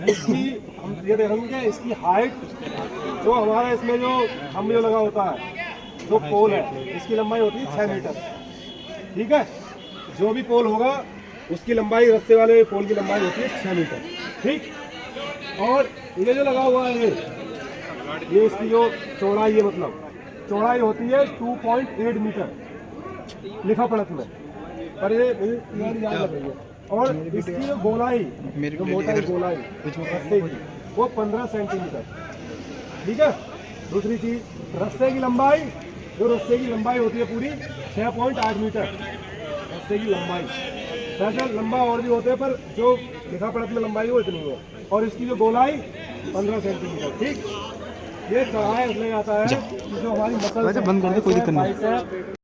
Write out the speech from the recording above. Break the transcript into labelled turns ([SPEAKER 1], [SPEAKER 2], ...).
[SPEAKER 1] इसकी हम ये देखेंगे इसकी हाइट, जो हमारा इसमें जो हम जो लगा होता है जो पोल है, इसकी लंबाई होती है 6 मीटर। ठीक है, जो भी पोल होगा उसकी लंबाई, रस्से वाले पोल की लंबाई होती है 6 मीटर। ठीक, और ये जो लगा हुआ है ये इसकी जो चौड़ाई है, मतलब चौड़ाई होती है 2.8 मीटर लिखा पड़त में, पर ये याद लग रही है। और इसकी जो गोलाई, जो मोटाई गोलाई रस्से की, वो 15 सेंटीमीटर। ठीक है, दूसरी चीज रस्से की लंबाई, जो रस्से की लंबाई होती है पूरी 6.8 मीटर रस्से की लंबाई। वैसे लंबा और भी होते हैं, पर जो लिखा पड़त में लंबाई वो इतनी है। और इसकी जो गोलाई 15 सेंटीमीटर। ठीक, ये चढ़ाया इसलिए आता है कि जो हमारी मसल
[SPEAKER 2] बंद कर दे, कोई दिक्कत नहीं।